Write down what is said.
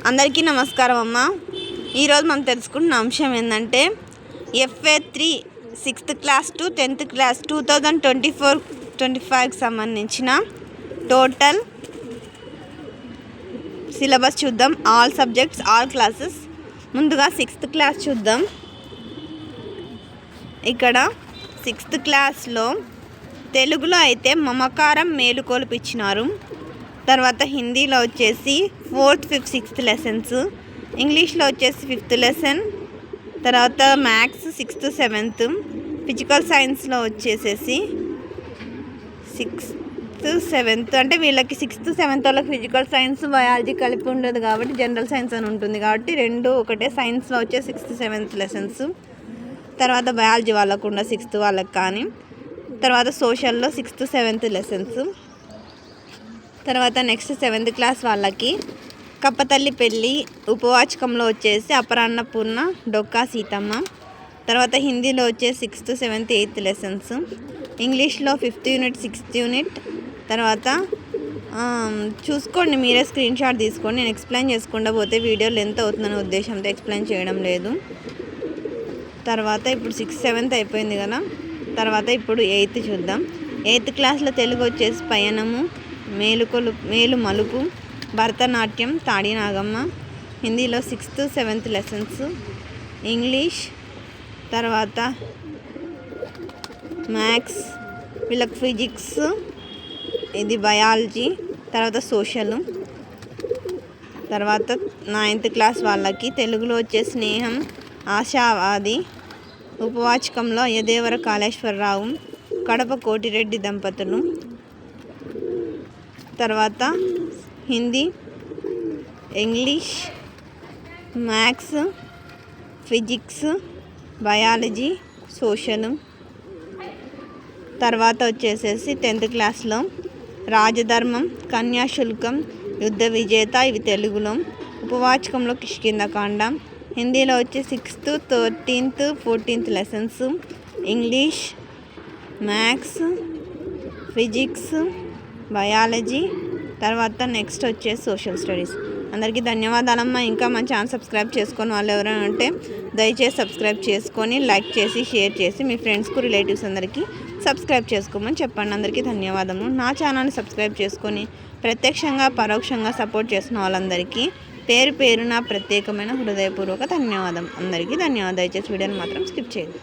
అందరికీ నమస్కారం అమ్మ. ఈరోజు మనం తెలుసుకున్న అంశం ఏంటంటే FA3 6th class to 10th class 2024-25కి సంబంధించిన టోటల్ సిలబస్ చూద్దాం. All subjects, all classes. ముందుగా 6th క్లాస్ చూద్దాం. ఇక్కడ 6th క్లాస్లో తెలుగులో అయితే మమకారం మేలుకొలుపు ఇచ్చినారు. తర్వాత హిందీలో వచ్చేసి 4th, 5th, 6th లెసన్స్, ఇంగ్లీష్లో వచ్చేసి 5th లెసన్, తర్వాత మ్యాథ్స్ 6th, 7th, ఫిజికల్ సైన్స్లో వచ్చేసేసి 6th, 7th. అంటే వీళ్ళకి 6th, 7th వాళ్ళకి ఫిజికల్ సైన్స్, బయాలజీ కలిపి ఉండదు కాబట్టి జనరల్ సైన్స్ అని ఉంటుంది కాబట్టి రెండు ఒకటే. సైన్స్లో వచ్చే 6th, 7th లెసన్స్, తర్వాత బయాలజీ వాళ్ళకు ఉన్న 6th వాళ్ళకి కానీ, తర్వాత సోషల్లో 6th, 7th లెసన్స్. తర్వాత నెక్స్ట్ 7th క్లాస్ వాళ్ళకి కప్పతల్లి పెళ్ళి ఉపవాచకంలో వచ్చేసి అపరాన్నపూర్ణ, డొక్కా సీతమ్మ. తర్వాత హిందీలో వచ్చేసి 6th, 7th, 8th లెసన్స్, ఇంగ్లీష్లో 5th యూనిట్, 6th యూనిట్. తర్వాత చూసుకోండి, మీరే స్క్రీన్ షాట్ తీసుకోండి. నేను ఎక్స్ప్లెయిన్ చేసుకుండా పోతే వీడియో లెంత్ అవుతుందనే ఉద్దేశంతో ఎక్స్ప్లెయిన్ చేయడం లేదు. తర్వాత ఇప్పుడు 6th, 7th అయిపోయింది కదా. తర్వాత ఇప్పుడు 8th చూద్దాం. 8th క్లాస్లో తెలుగు వచ్చేసి పయనము, మేలు మలుపు, భరతనాట్యం, తాడి నాగమ్మ. హిందీలో 6th, 7th లెసన్స్, ఇంగ్లీష్, తర్వాత మ్యాథ్స్, వీళ్ళకి ఫిజిక్స్, ఇది బయాలజీ, తర్వాత సోషల్. తర్వాత 9th క్లాస్ వాళ్ళకి తెలుగులో వచ్చే స్నేహం, ఆశావాది, ఉపవాచకంలో అయ్యదేవర కాళేశ్వరరావు, కడప కోటిరెడ్డి దంపతులు. తర్వాత Hindi, English, maths, physics, biology, social. తర్వాత వచ్చేసేసి 10th క్లాస్లో రాజధర్మం, కన్యాశుల్కం, యుద్ధ విజేత, ఇవి తెలుగులో. ఉపవాచకంలో కిష్కింధకాండ. హిందీలో వచ్చి 6th, 13th, 14th lessons, English, maths, physics, biology. తర్వాత నెక్స్ట్ వచ్చేసి సోషల్ స్టడీస్. అందరికీ ధన్యవాదాలమ్మా. ఇంకా మన ఛానల్ సబ్స్క్రైబ్ చేసుకొని వాళ్ళు ఎవరైనా ఉంటే దయచేసి సబ్స్క్రైబ్ చేసుకొని లైక్ చేసి షేర్ చేసి మీ ఫ్రెండ్స్కు, రిలేటివ్స్ అందరికీ సబ్స్క్రైబ్ చేసుకోమని చెప్పండి. అందరికీ ధన్యవాదములు. నా ఛానల్ని సబ్స్క్రైబ్ చేసుకొని ప్రత్యక్షంగా పరోక్షంగా సపోర్ట్ చేసిన వాళ్ళందరికీ పేరు పేరున ప్రత్యేకమైన హృదయపూర్వక ధన్యవాదం. అందరికీ ధన్యవాదాలు. దయచేసి వీడియోని మాత్రం స్కిప్ చేయండి.